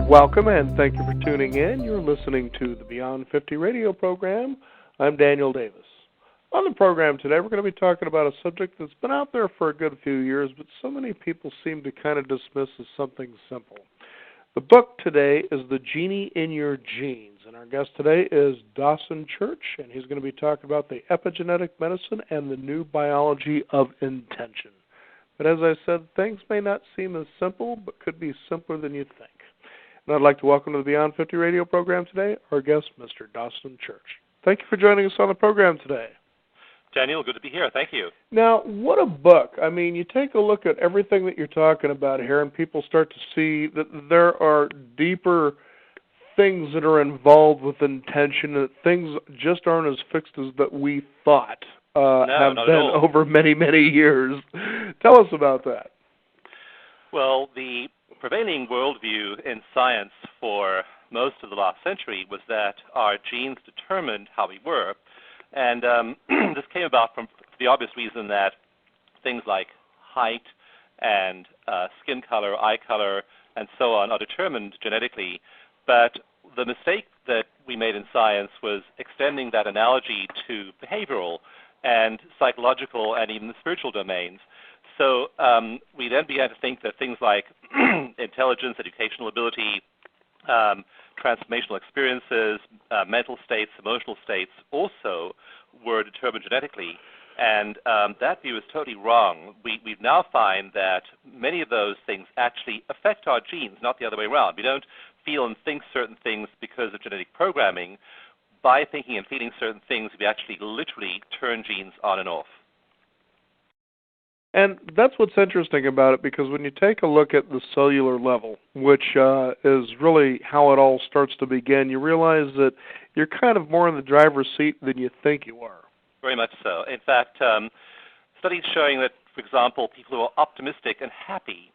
Welcome and thank you for tuning in. You're listening to the Beyond 50 radio program. I'm Daniel Davis. On the program today, we're going to be talking about a subject that's been out there for a good few years, but so many people seem to kind of dismiss as something simple. The book today is The Genie in Your Genes, and our guest today is Dawson Church, and he's going to be talking about the epigenetic medicine and the new biology of intention. But as I said, things may not seem as simple, but could be simpler than you think. And I'd like to welcome to the Beyond 50 radio program today our guest, Mr. Dawson Church. Thank you for joining us on the program today. Daniel, good to be here. Thank you. Now, what a book. I mean, you take a look at everything that you're talking about here, and people start to see that there are deeper things that are involved with intention, that things just aren't as fixed as that we thought have been over many, many years. Tell us about that. Well, the prevailing worldview in science for most of the last century was that our genes determined how we were. And this came about from the obvious reason that things like height and skin color, eye color, and so on are determined genetically. But the mistake that we made in science was extending that analogy to behavioral and psychological and even the spiritual domains. So we then began to think that things like intelligence, educational ability, transformational experiences, mental states, emotional states also were determined genetically. And that view is totally wrong. We now find that many of those things actually affect our genes, not the other way around. We don't feel and think certain things because of genetic programming. By thinking and feeling certain things, we actually literally turn genes on and off. And that's what's interesting about it, because when you take a look at the cellular level, which is really how it all starts to begin, you realize that you're kind of more in the driver's seat than you think you are. Very much so. In fact, studies showing that, for example, people who are optimistic and happy,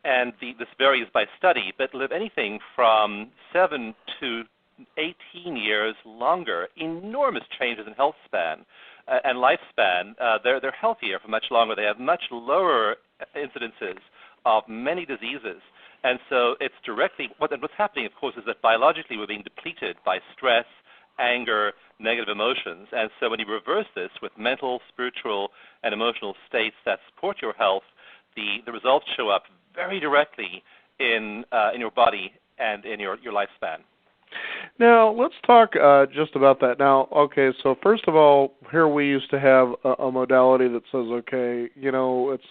and this varies by study, but live anything from 7 to 18 years longer, enormous changes in health span and lifespan. They're healthier for much longer. They have much lower incidences of many diseases. And so it's directly, what's happening, of course, is that biologically we're being depleted by stress, anger, negative emotions. And so when you reverse this with mental, spiritual, and emotional states that support your health, the results show up very directly in your body and in your lifespan. Now, let's talk just about that. Now, okay, so first of all, here we used to have a modality that says, okay, you know, it's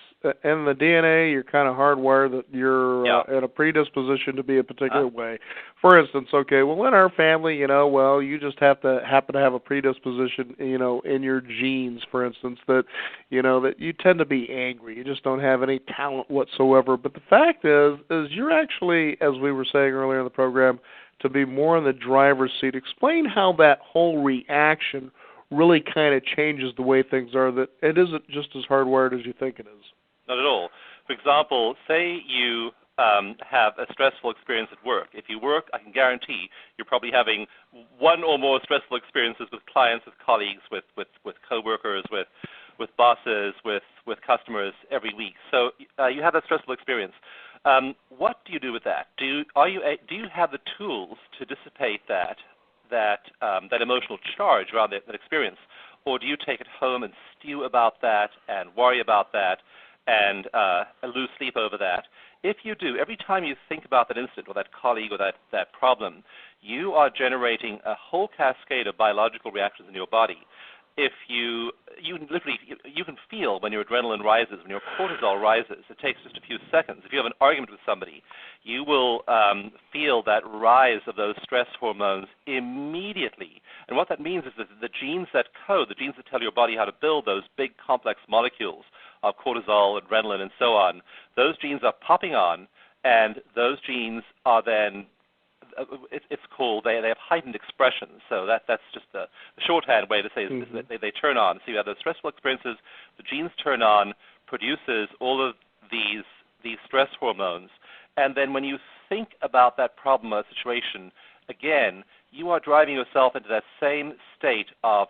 in the DNA, you're kind of hardwired that you're in a predisposition to be a particular way. For instance, okay, well, in our family, you know, well, you just happen to have a predisposition, you know, in your genes, for instance, that, you know, that you tend to be angry. You just don't have any talent whatsoever. But the fact is you're actually, as we were saying earlier in the program, to be more in the driver's seat. Explain how that whole reaction really kind of changes the way things are, that it isn't just as hardwired as you think it is. Not at all. For example, say you have a stressful experience at work. If you work, I can guarantee you're probably having one or more stressful experiences with clients, with colleagues, with coworkers, with bosses, with customers every week. So you have that stressful experience. What do you do with that? Do you have the tools to dissipate that emotional charge around that experience, or do you take it home and stew about that and worry about that and lose sleep over that? If you do, every time you think about that incident or that colleague or that problem, you are generating a whole cascade of biological reactions in your body. If you can feel when your adrenaline rises, when your cortisol rises. It takes just a few seconds. If you have an argument with somebody, you will feel that rise of those stress hormones immediately. And what that means is that the genes that code, the genes that tell your body how to build those big complex molecules of cortisol, adrenaline, and so on, those genes are popping on, and those genes are then it's called, they have heightened expression. So that's just the shorthand way to say is that they turn on. So you have those stressful experiences, the genes turn on, produces all of these stress hormones. And then when you think about that problem or situation, again, you are driving yourself into that same state of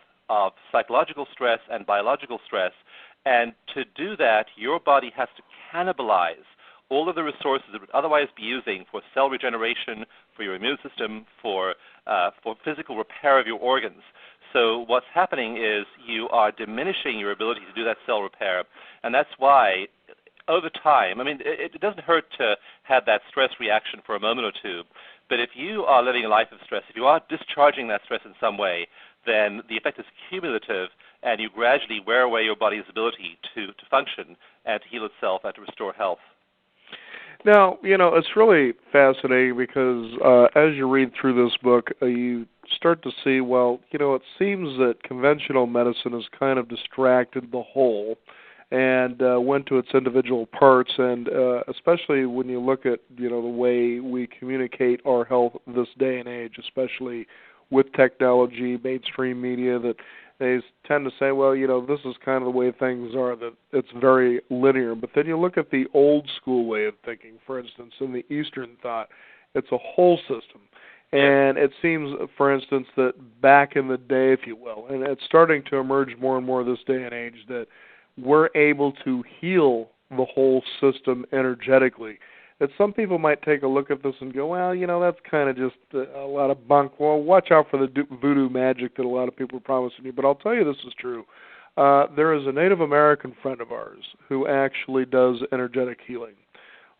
psychological stress and biological stress. And to do that, your body has to cannibalize all of the resources it would otherwise be using for cell regeneration, for your immune system, for physical repair of your organs. So what's happening is you are diminishing your ability to do that cell repair, and that's why over time, I mean, it doesn't hurt to have that stress reaction for a moment or two, but if you are living a life of stress, if you are discharging that stress in some way, then the effect is cumulative, and you gradually wear away your body's ability to function and to heal itself and to restore health. Now, it's really fascinating because as you read through this book, you start to see, well, it seems that conventional medicine has kind of distracted the whole and went to its individual parts, and especially when you look at, the way we communicate our health this day and age, especially with technology, mainstream media, that they tend to say, well, this is kind of the way things are, that it's very linear. But then you look at the old school way of thinking, for instance, in the Eastern thought, it's a whole system. And it seems, for instance, that back in the day, if you will, and it's starting to emerge more and more this day and age, that we're able to heal the whole system energetically. That some people might take a look at this and go, well, that's kind of just a lot of bunk. Well, watch out for the voodoo magic that a lot of people are promising you. But I'll tell you this is true. There is a Native American friend of ours who actually does energetic healing.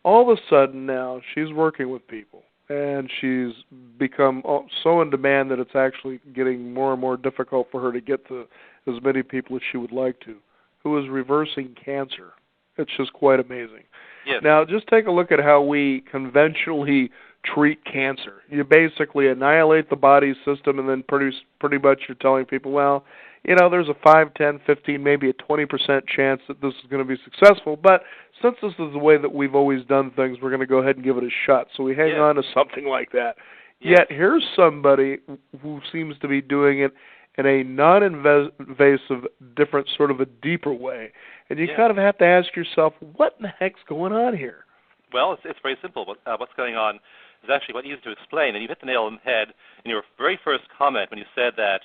All of a sudden now she's working with people, and she's become so in demand that it's actually getting more and more difficult for her to get to as many people as she would like to, who is reversing cancer. It's just quite amazing. Yes. Now, just take a look at how we conventionally treat cancer. You basically annihilate the body's system, and then pretty much you're telling people, well, there's a 5, 10, 15, maybe a 20% chance that this is going to be successful, but since this is the way that we've always done things, we're going to go ahead and give it a shot. So we hang on to something like that. Yet here's somebody who seems to be doing it in a non-invasive, different, sort of a deeper way. And you kind of have to ask yourself, what in the heck's going on here? Well, it's very simple. What's going on is actually quite easy to explain, and you hit the nail on the head in your very first comment when you said that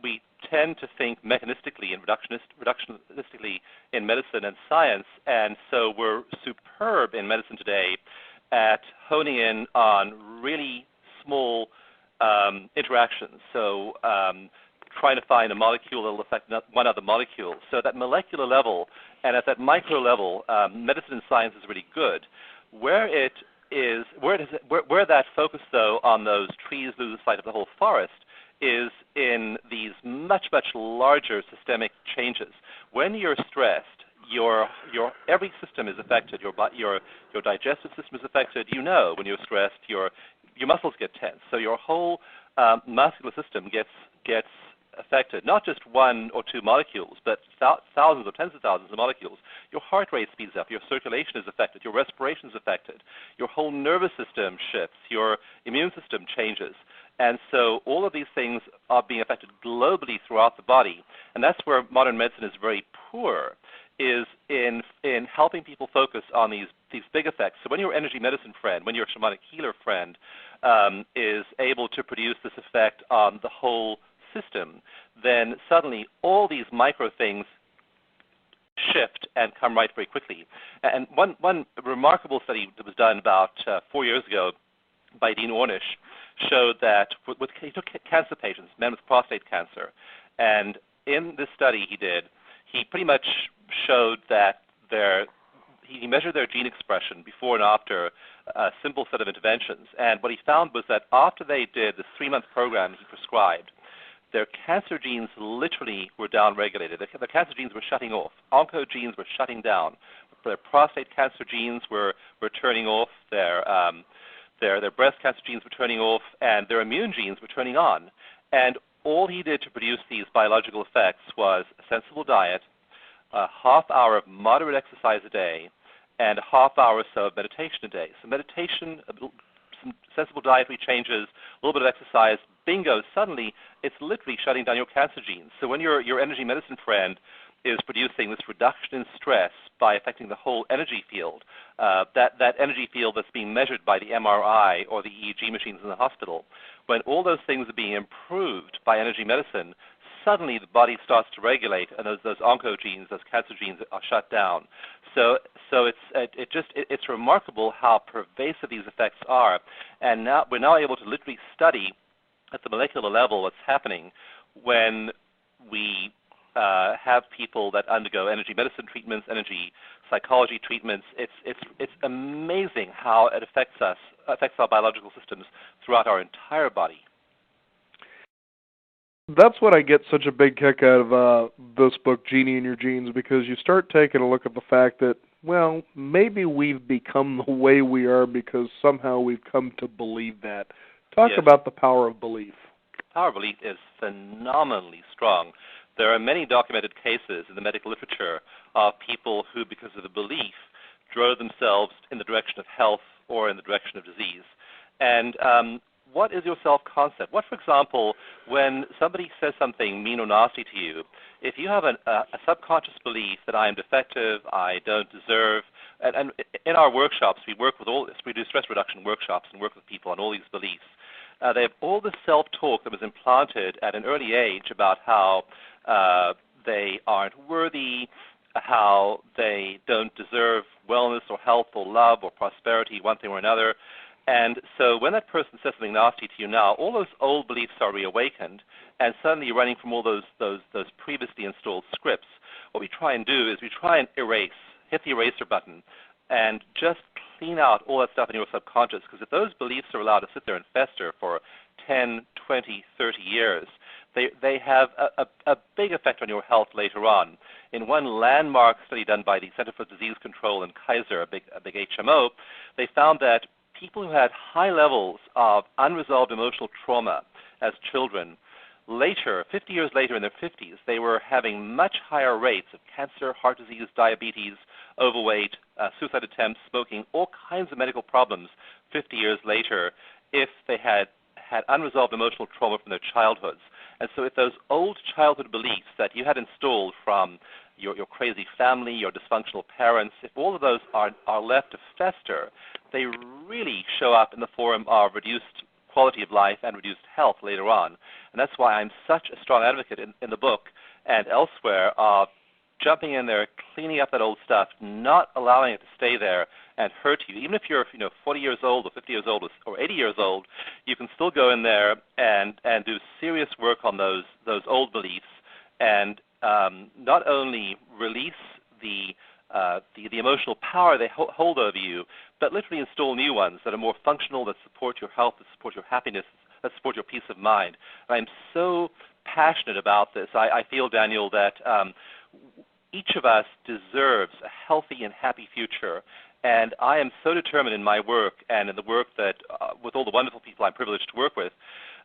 we tend to think mechanistically and reductionistically in medicine and science, and so we're superb in medicine today at honing in on really small interactions. So trying to find a molecule that will affect one other molecule. So at that molecular level and at that micro level, medicine and science is really good. Where that focus, though, on those trees lose sight of the whole forest is in these much, much larger systemic changes. When you're stressed, your every system is affected. Your digestive system is affected. When you're stressed, your muscles get tense. So your whole muscular system gets affected. Not just one or two molecules, but thousands or tens of thousands of molecules. Your heart rate speeds up. Your circulation is affected. Your respiration is affected. Your whole nervous system shifts. Your immune system changes. And so all of these things are being affected globally throughout the body. And that's where modern medicine is very poor, is in helping people focus on these big effects. So when your energy medicine friend, when your shamanic healer friend is able to produce this effect on the whole system, then suddenly all these micro things shift and come right very quickly. And one remarkable study that was done about 4 years ago by Dean Ornish showed that he took cancer patients, men with prostate cancer, and in this study he pretty much showed that he measured their gene expression before and after a simple set of interventions. And what he found was that after they did this 3-month program he prescribed, their cancer genes literally were downregulated. The cancer genes were shutting off. Oncogenes were shutting down. Their prostate cancer genes were turning off. Their breast cancer genes were turning off, and their immune genes were turning on. And all he did to produce these biological effects was a sensible diet, a half hour of moderate exercise a day, and a half hour or so of meditation a day. So meditation, some sensible dietary changes, a little bit of exercise, bingo, suddenly it's literally shutting down your cancer genes. So when your energy medicine friend is producing this reduction in stress by affecting the whole energy field, that energy field that's being measured by the MRI or the EEG machines in the hospital, when all those things are being improved by energy medicine, suddenly the body starts to regulate, and those oncogenes, those cancer genes, are shut down. So it's remarkable how pervasive these effects are, and now we're now able to literally study at the molecular level what's happening when we have people that undergo energy medicine treatments, energy psychology treatments. It's amazing how it affects our biological systems throughout our entire body. That's what I get such a big kick out of this book, Genie in Your Genes, because you start taking a look at the fact that, well, maybe we've become the way we are because somehow we've come to believe that. Talk about the power of belief. Power of belief is phenomenally strong. There are many documented cases in the medical literature of people who, because of the belief, drove themselves in the direction of health or in the direction of disease. And what is your self-concept? What, for example, when somebody says something mean or nasty to you, if you have a subconscious belief that I am defective, I don't deserve, and in our workshops, we do stress reduction workshops and work with people on all these beliefs. They have all the self-talk that was implanted at an early age about how they aren't worthy, how they don't deserve wellness or health or love or prosperity, one thing or another. And so when that person says something nasty to you now, all those old beliefs are reawakened, and suddenly you're running from all those previously installed scripts. What we try and do is we try and hit the eraser button, and just clean out all that stuff in your subconscious, because if those beliefs are allowed to sit there and fester for 10, 20, 30 years, they have a big effect on your health later on. In one landmark study done by the Center for Disease Control in Kaiser, a big HMO, they found that people who had high levels of unresolved emotional trauma as children, later, 50 years later in their 50s, they were having much higher rates of cancer, heart disease, diabetes, overweight, suicide attempts, smoking, all kinds of medical problems 50 years later if they had unresolved emotional trauma from their childhoods. And so if those old childhood beliefs that you had installed from your crazy family, your dysfunctional parents, if all of those are left to fester, they really show up in the form of reduced quality of life and reduced health later on. And that's why I'm such a strong advocate in the book and elsewhere of jumping in there, cleaning up that old stuff, not allowing it to stay there and hurt you. Even if you're 40 years old or 50 years old or 80 years old, you can still go in there and do serious work on those old beliefs and not only release the emotional power they hold over you, but literally install new ones that are more functional, that support your health, that support your happiness, that support your peace of mind. And I'm so passionate about this. I feel, Daniel, that each of us deserves a healthy and happy future. And I am so determined in my work and in the work that, with all the wonderful people I'm privileged to work with,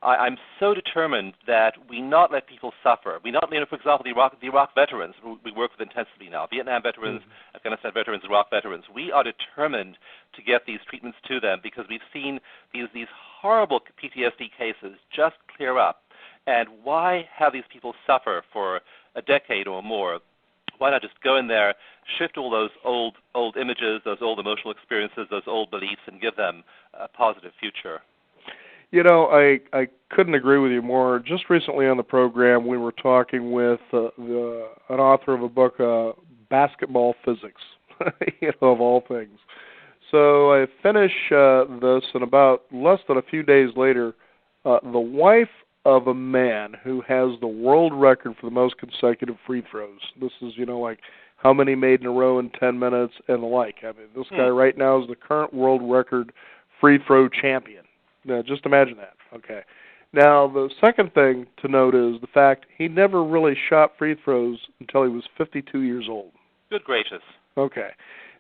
I'm so determined that we not let people suffer. We not, for example, the Iraq veterans we work with intensively now, Vietnam veterans, Afghanistan veterans, Iraq veterans. We are determined to get these treatments to them because we've seen these horrible PTSD cases just clear up. And why have these people suffer for a decade or more? Why not just go in there, shift all those old images, those old emotional experiences, those old beliefs, and give them a positive future? I couldn't agree with you more. Just recently on the program, we were talking with an author of a book, Basketball Physics, of all things. So I finish this, and about less than a few days later, the wife of a man who has the world record for the most consecutive free throws. This is, like how many made in a row in 10 minutes and the like. I mean, this guy right now is the current world record free throw champion. Now, just imagine that. Okay. Now, the second thing to note is the fact he never really shot free throws until he was 52 years old. Good gracious. Okay.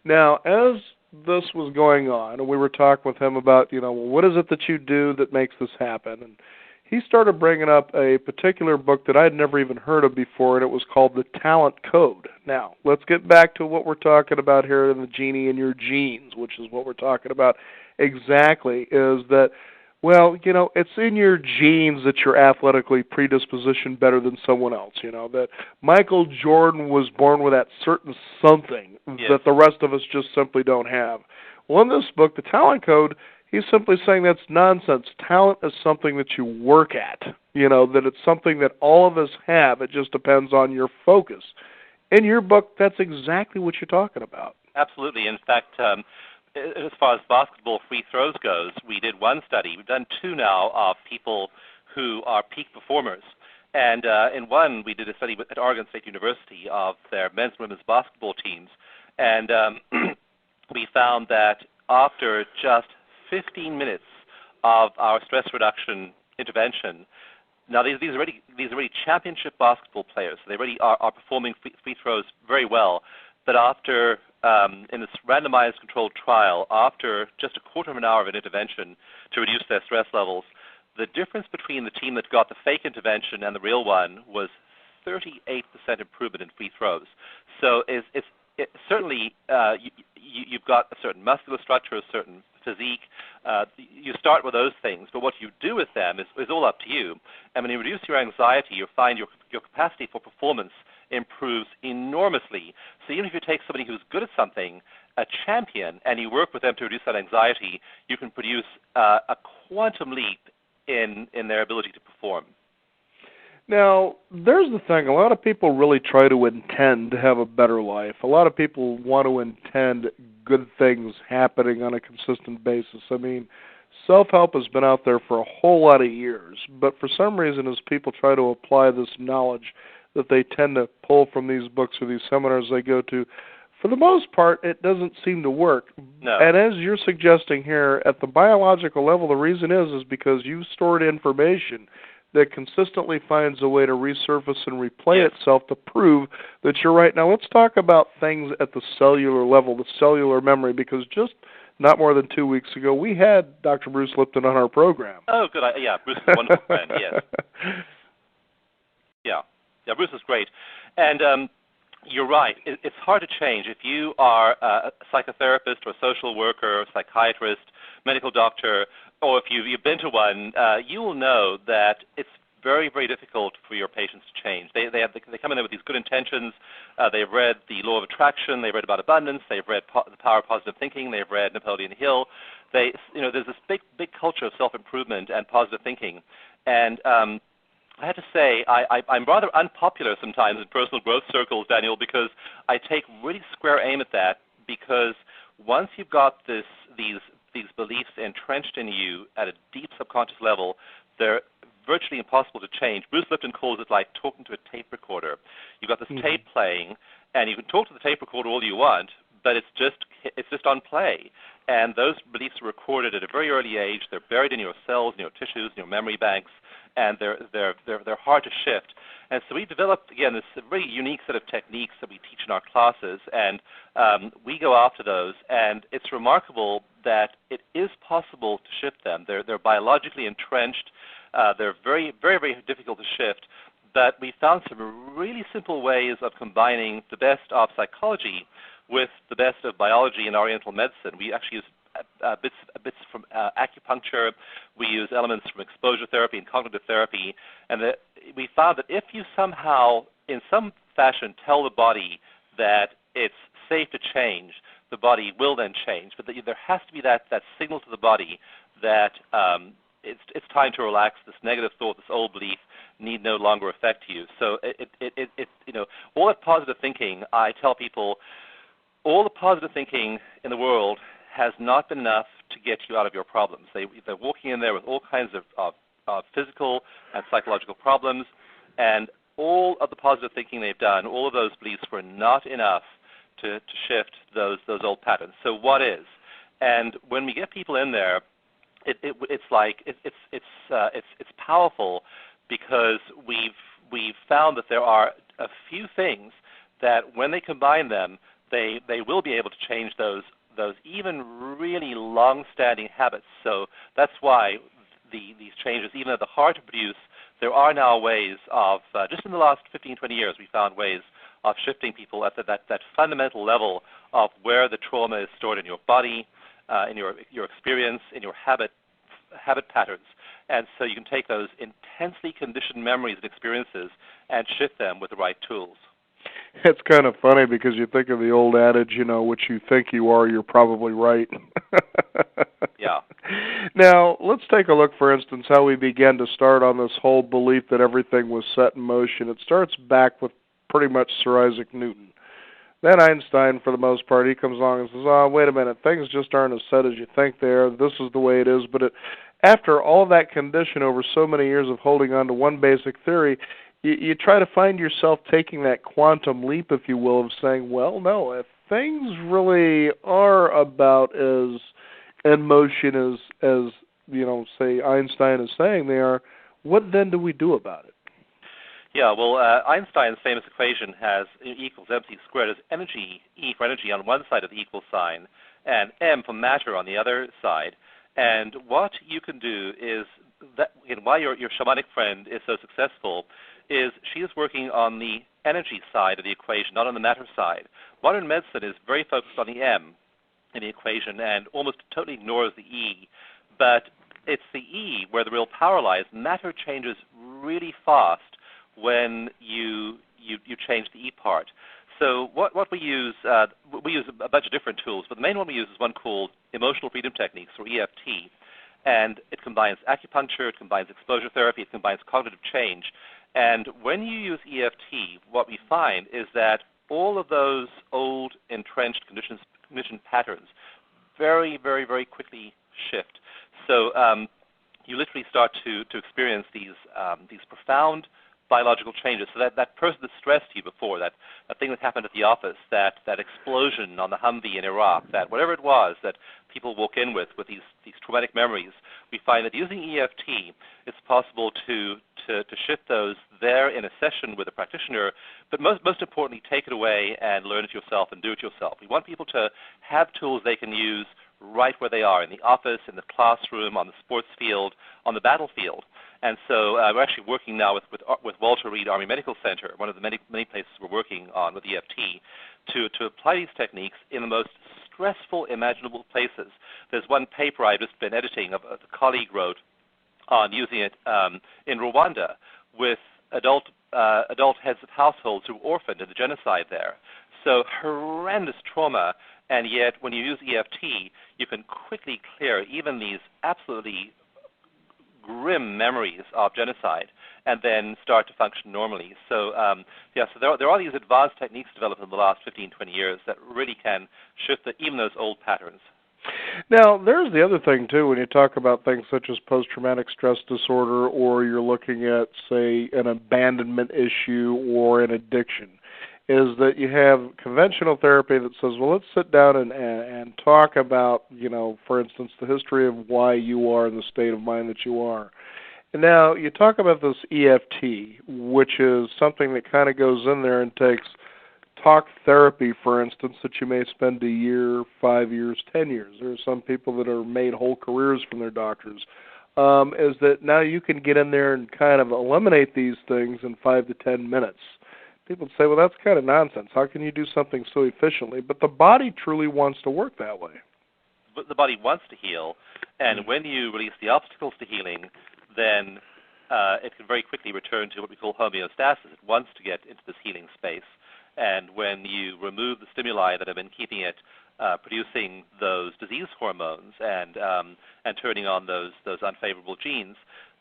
Now, as this was going on, and we were talking with him about, what is it that you do that makes this happen? And he started bringing up a particular book that I'd never even heard of before, and it was called The Talent Code. Now, let's get back to what we're talking about here in the Genie in Your Genes, which is what we're talking about exactly, is that, well, it's in your genes that you're athletically predispositioned better than someone else, that Michael Jordan was born with that certain something that the rest of us just simply don't have. Well, in this book, The Talent Code, He's simply saying that's nonsense. Talent is something that you work at, that it's something that all of us have. It just depends on your focus. In your book, that's exactly what you're talking about. Absolutely. In fact, as far as basketball free throws goes, we did one study. We've done two now of people who are peak performers. And in one, we did a study at Oregon State University of their men's and women's basketball teams. And we found that after just 15 minutes of our stress reduction intervention, now these are already championship basketball players. So they already are performing free throws very well. But after, in this randomized controlled trial, after just a quarter of an hour of an intervention to reduce their stress levels, the difference between the team that got the fake intervention and the real one was 38% improvement in free throws. So it's certainly you've got a certain muscular structure, a certain physique. You start with those things, but what you do with them is all up to you. And when you reduce your anxiety, you find your capacity for performance improves enormously. So even if you take somebody who's good at something, a champion, and you work with them to reduce that anxiety, you can produce a quantum leap in their ability to perform. Now, there's the thing. A lot of people really try to intend to have a better life. A lot of people want to intend good things happening on a consistent basis. I mean, self-help has been out there for a whole lot of years, but for some reason, as people try to apply this knowledge that they tend to pull from these books or these seminars they go to, for the most part, it doesn't seem to work. No. And as you're suggesting here, at the biological level, the reason is because you've stored information that consistently finds a way to resurface and replay itself to prove that you're right. Now, let's talk about things at the cellular level, the cellular memory, because just not more than 2 weeks ago, we had Dr. Bruce Lipton on our program. Oh, good. Yeah, Bruce is a wonderful friend, yes. Yeah, Bruce is great. And you're right. It's hard to change. If you are a psychotherapist or a social worker or psychiatrist, medical doctor, or if you've been to one, you will know that it's very, very difficult for your patients to change. They come in there with these good intentions. They've read the law of attraction. They've read about abundance. They've read the power of positive thinking. They've read Napoleon Hill. There's this big culture of self-improvement and positive thinking. And I have to say, I'm rather unpopular sometimes in personal growth circles, Daniel, because I take really square aim at that, because once you've got these beliefs entrenched in you at a deep subconscious level, they're virtually impossible to change. Bruce Lipton calls it like talking to a tape recorder. You've got this tape playing, and you can talk to the tape recorder all you want, but it's just on play. And those beliefs are recorded at a very early age. They're buried in your cells, in your tissues, in your memory banks, and they're hard to shift. And so we developed, again, this very unique set of techniques that we teach in our classes, and we go after those. And it's remarkable that it is possible to shift them. They're biologically entrenched. They're very, very, very difficult to shift. But we found some really simple ways of combining the best of psychology with the best of biology and Oriental medicine. We actually use bits from acupuncture. We use elements from exposure therapy and cognitive therapy. And we found that if you somehow, in some fashion, tell the body that it's safe to change, the body will then change. But there has to be that signal to the body that it's time to relax. This negative thought, this old belief, need no longer affect you. So all that positive thinking, I tell people, all the positive thinking in the world has not been enough to get you out of your problems. They're walking in there with all kinds of physical and psychological problems, and all of the positive thinking they've done, all of those beliefs were not enough to shift those old patterns. So what is? And when we get people in there, it's powerful, because we've found that there are a few things that when they combine them, they will be able to change those even really long-standing habits. So that's why these changes, even though they're hard to produce, there are now ways of, just in the last 15, 20 years, we found ways of shifting people at that fundamental level of where the trauma is stored in your body, in your experience, in your habit patterns. And so you can take those intensely conditioned memories and experiences and shift them with the right tools. It's kind of funny because you think of the old adage, what you think you are, you're probably right. Yeah. Now, let's take a look, for instance, how we began to start on this whole belief that everything was set in motion. It starts back with pretty much Sir Isaac Newton. Then Einstein, for the most part, he comes along and says, oh, wait a minute, things just aren't as set as you think they are. This is the way it is. But after all that condition over so many years of holding on to one basic theory, you try to find yourself taking that quantum leap, if you will, of saying, well, no, if things really are about as in motion as say Einstein is saying they are, what then do we do about it? Yeah, well, Einstein's famous equation has E equals mc squared as energy, E for energy on one side of the equal sign, and m for matter on the other side. And what you can do is, that, why your shamanic friend is so successful is she is working on the energy side of the equation, not on the matter side. Modern medicine is very focused on the m in the equation and almost totally ignores the E. But it's the E where the real power lies. Matter changes really fast when you change the E part. So what we use a bunch of different tools, but the main one we use is one called Emotional Freedom Techniques, or EFT, and it combines acupuncture, it combines exposure therapy, it combines cognitive change. And when you use EFT, what we find is that all of those old entrenched conditioned patterns very, very, very quickly shift. So you literally start to experience these profound biological changes. So that person that stressed you before, that thing that happened at the office, that explosion on the Humvee in Iraq, that whatever it was that people walk in with these traumatic memories, we find that using EFT, it's possible to shift those there in a session with a practitioner, but most importantly, take it away and learn it yourself and do it yourself. We want people to have tools they can use right where they are, in the office, in the classroom, on the sports field, on the battlefield. And so we're actually working now with Walter Reed Army Medical Center, one of the many places we're working on with EFT, to apply these techniques in the most stressful imaginable places. There's one paper I've just been editing, a colleague wrote on using it in Rwanda with adult heads of households who were orphaned in the genocide there. So horrendous trauma, and yet when you use EFT, you can quickly clear even these absolutely grim memories of genocide and then start to function normally. So, so there are these advanced techniques developed in the last 15, 20 years that really can shift even those old patterns. Now, there's the other thing, too, when you talk about things such as post-traumatic stress disorder, or you're looking at, say, an abandonment issue or an addiction, is that you have conventional therapy that says, well, let's sit down and talk about, for instance, the history of why you are in the state of mind that you are. And now you talk about this EFT, which is something that kind of goes in there and takes talk therapy, for instance, that you may spend a year, 5 years, 10 years. There are some people that are made whole careers from their doctors. Is that now you can get in there and kind of eliminate these things in 5 to 10 minutes. People say, well, that's kind of nonsense. How can you do something so efficiently? But the body truly wants to work that way. But the body wants to heal, and when you release the obstacles to healing, then it can very quickly return to what we call homeostasis. It wants to get into this healing space. And when you remove the stimuli that have been keeping it producing those disease hormones and turning on those unfavorable genes,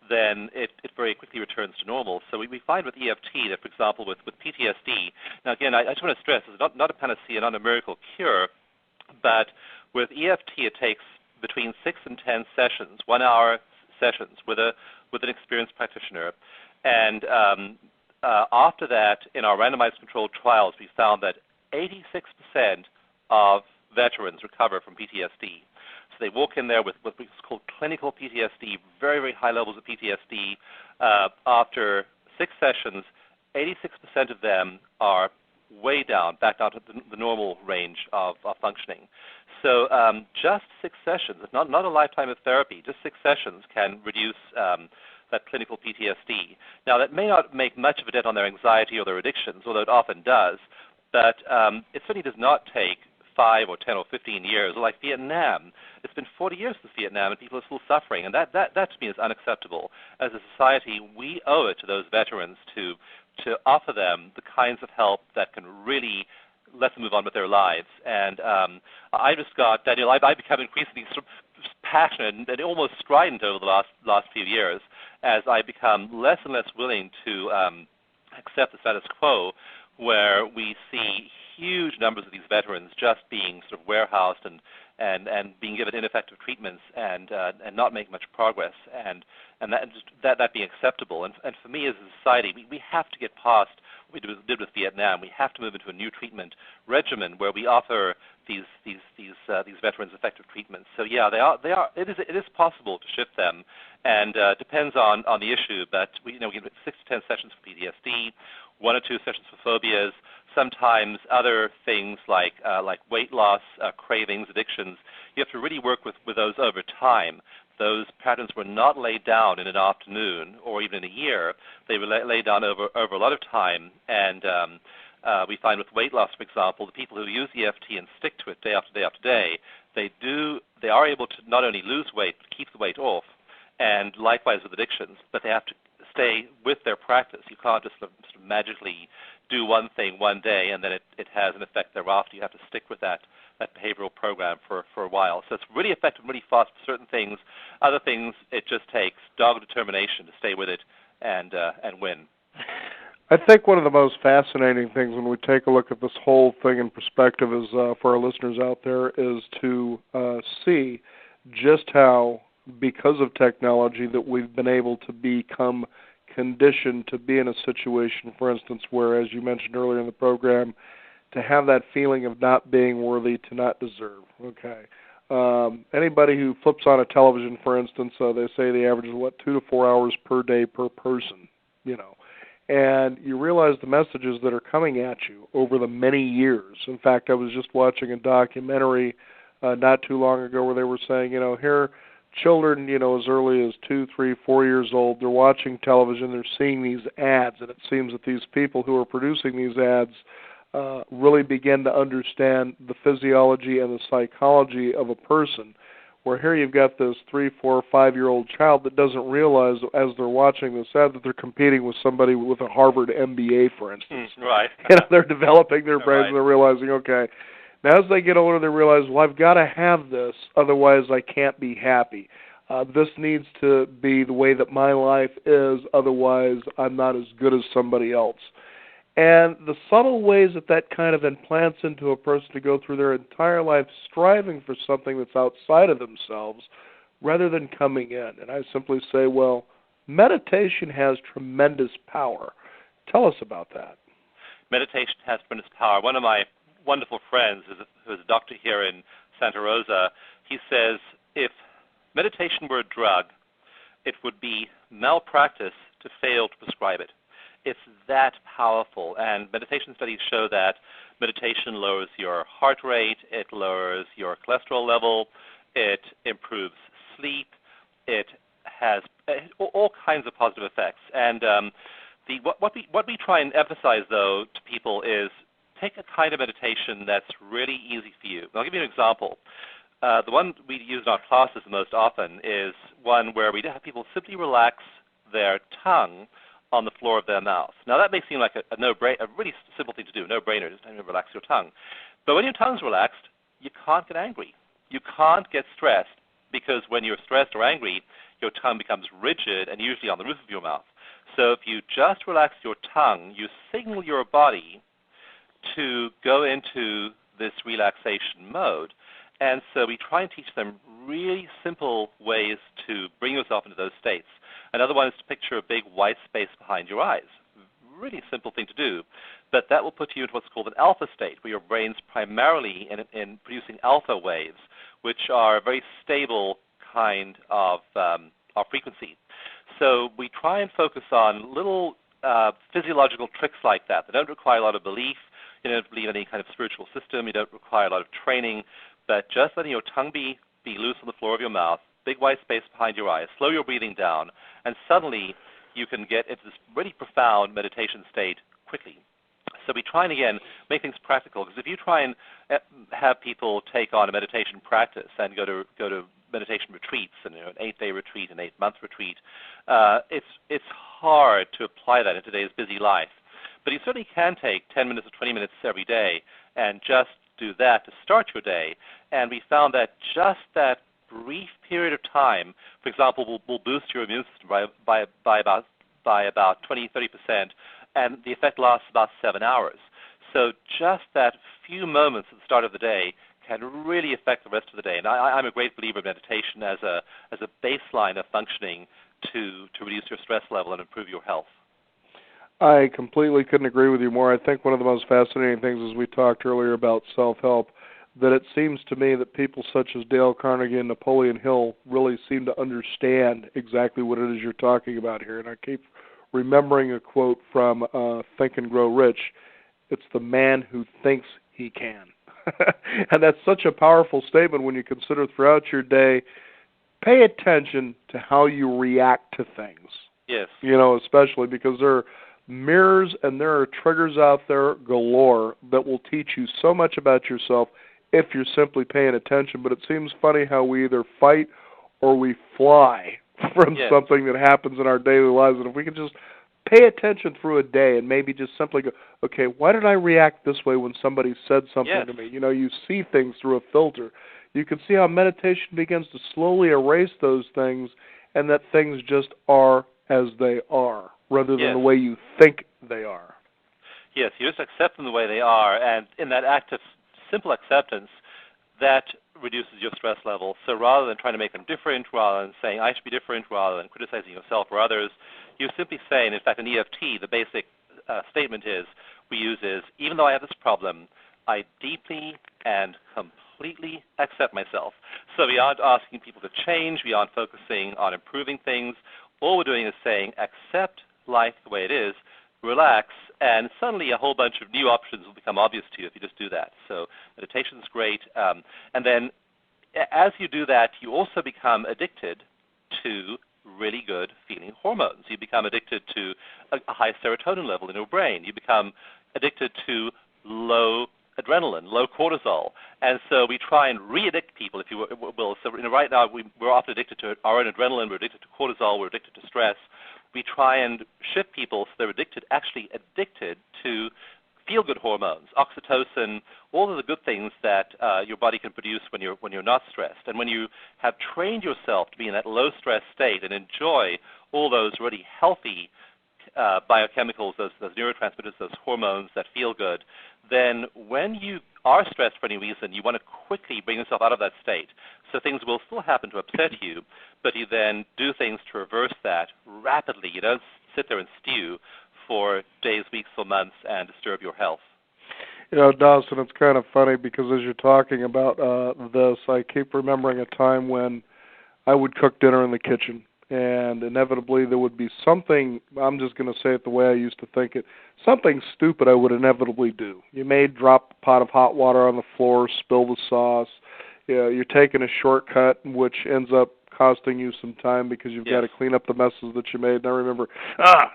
then it very quickly returns to normal. So we find with EFT that, for example, with PTSD, now again, I just want to stress, it's not a panacea, not a miracle cure, but with EFT it takes between 6 and 10 sessions, 1-hour sessions with an experienced practitioner. And after that, in our randomized controlled trials, we found that 86% of veterans recover from PTSD. So they walk in there with what's called clinical PTSD, very, very high levels of PTSD. After 6 sessions, 86% of them are way down, back down to the normal range of functioning. So just 6 sessions, not a lifetime of therapy, just 6 sessions can reduce that clinical PTSD. Now, that may not make much of a dent on their anxiety or their addictions, although it often does, but it certainly does not take 5 or 10 or 15 years. Like Vietnam, it's been 40 years since Vietnam, and people are still suffering, and that to me is unacceptable. As a society, we owe it to those veterans to offer them the kinds of help that can really let them move on with their lives. And I just got, Daniel, I've become increasingly sort of passionate and almost strident over the last few years as I become less and less willing to accept the status quo, where we see huge numbers of these veterans just being sort of warehoused and being given ineffective treatments and not making much progress, and that being acceptable. And for me as a society, we have to get past what we did with Vietnam. We have to move into a new treatment regimen where we offer these veterans effective treatments. So yeah, it is possible to shift them, and depends on the issue. But we give 6 to 10 sessions for PTSD, 1 or 2 sessions for phobias. Sometimes other things like weight loss, cravings, addictions. You have to really work with those over time. Those patterns were not laid down in an afternoon or even in a year. They were laid down over a lot of time. And we find with weight loss, for example, the people who use EFT and stick to it day after day after day, they are able to not only lose weight but keep the weight off. And likewise with addictions, but they have to stay with their practice. You can't just sort of magically do one thing one day and then it has an effect thereafter. You have to stick with that behavioral program for a while. So it's really effective, really fast for certain things. Other things, it just takes dogged determination to stay with it and win. I think one of the most fascinating things when we take a look at this whole thing in perspective is, for our listeners out there, is to see just how, because of technology, that we've been able to become conditioned to be in a situation, for instance, where, as you mentioned earlier in the program, to have that feeling of not being worthy, to not deserve. Okay. Anybody who flips on a television, for instance, they say the average is, 2 to 4 hours per day per person, And you realize the messages that are coming at you over the many years. In fact, I was just watching a documentary not too long ago where they were saying, here, children, as early as 2, 3, 4 years old, they're watching television, they're seeing these ads, and it seems that these people who are producing these ads really begin to understand the physiology and the psychology of a person, where here you've got this 3, 4, 5-year-old child that doesn't realize as they're watching this ad that they're competing with somebody with a Harvard MBA, for instance. Right. They're developing their brains, and they're realizing, okay, now as they get older, they realize, well, I've got to have this, otherwise I can't be happy. This needs to be the way that my life is, otherwise I'm not as good as somebody else. And the subtle ways that kind of implants into a person to go through their entire life striving for something that's outside of themselves rather than coming in. And I simply say, well, meditation has tremendous power. Tell us about that. Meditation has tremendous power. One of my wonderful friends, who's a doctor here in Santa Rosa, he says if meditation were a drug, it would be malpractice to fail to prescribe it. It's that powerful, and meditation studies show that meditation lowers your heart rate, it lowers your cholesterol level, it improves sleep, it has all kinds of positive effects. And what we try and emphasize, though, to people is take a kind of meditation that's really easy for you. I'll give you an example. The one we use in our classes the most often is one where we have people simply relax their tongue on the floor of their mouth. Now, that may seem like a really simple thing to do, no-brainer, just relax your tongue. But when your tongue's relaxed, you can't get angry. You can't get stressed, because when you're stressed or angry, your tongue becomes rigid and usually on the roof of your mouth. So if you just relax your tongue, you signal your body to go into this relaxation mode. And so we try and teach them really simple ways to bring yourself into those states. Another one is to picture a big white space behind your eyes. Really simple thing to do. But that will put you into what's called an alpha state, where your brain's primarily in producing alpha waves, which are a very stable kind of frequency. So we try and focus on little physiological tricks like that. They don't require a lot of belief. You don't believe in any kind of spiritual system. You don't require a lot of training. But just letting your tongue be loose on the floor of your mouth, big white space behind your eyes, slow your breathing down, and suddenly you can get into this really profound meditation state quickly. So we try and, again, make things practical, because if you try and have people take on a meditation practice and go to meditation retreats, and an 8-day retreat, an 8-month retreat, it's hard to apply that in today's busy life. But you certainly can take 10 minutes or 20 minutes every day and just do that to start your day. And we found that just that brief period of time, for example, will boost your immune system by about 20-30%, and the effect lasts about 7 hours. So just that few moments at the start of the day can really affect the rest of the day. And I'm a great believer in meditation as a baseline of functioning to reduce your stress level and improve your health. I completely couldn't agree with you more. I think one of the most fascinating things, as we talked earlier about self-help, that it seems to me that people such as Dale Carnegie and Napoleon Hill really seem to understand exactly what it is you're talking about here. And I keep remembering a quote from Think and Grow Rich. It's the man who thinks he can. And that's such a powerful statement when you consider throughout your day, pay attention to how you react to things. Yes. Especially because there are mirrors and there are triggers out there galore that will teach you so much about yourself if you're simply paying attention. But it seems funny how we either fight or we fly from something that happens in our daily lives. And if we can just pay attention through a day and maybe just simply go, okay, why did I react this way when somebody said something to me? You see things through a filter. You can see how meditation begins to slowly erase those things and that things just are as they are rather than the way you think they are. Yes, you just accept them the way they are, and in that act of simple acceptance, that reduces your stress level. So rather than trying to make them different, rather than saying I should be different, rather than criticizing yourself or others, you simply say, and in fact in EFT, the basic statement we use is, even though I have this problem, I deeply and completely accept myself. So we aren't asking people to change, we aren't focusing on improving things. All we're doing is saying, accept life the way it is, relax, and suddenly a whole bunch of new options will become obvious to you if you just do that. So meditation is great. And then as you do that, you also become addicted to really good feeling hormones. You become addicted to a high serotonin level in your brain. You become addicted to low adrenaline, low cortisol. And so we try and re-addict people, if you will. So right now we're often addicted to our own adrenaline, we're addicted to cortisol, we're addicted to stress. We try and shift people so they're actually addicted to feel-good hormones, oxytocin, all of the good things that your body can produce when you're not stressed. And when you have trained yourself to be in that low-stress state and enjoy all those really healthy biochemicals, those neurotransmitters, those hormones that feel good, then when you are stressed for any reason, you want to quickly bring yourself out of that state. So things will still happen to upset you, but you then do things to reverse that rapidly. You don't sit there and stew for days, weeks, or months and disturb your health. Dawson, it's kind of funny because as you're talking about this, I keep remembering a time when I would cook dinner in the kitchen, and inevitably there would be something, I'm just going to say it the way I used to think it, something stupid I would inevitably do. You may drop a pot of hot water on the floor, spill the sauce. You're taking a shortcut, which ends up costing you some time because you've got to clean up the messes that you made. And I remember,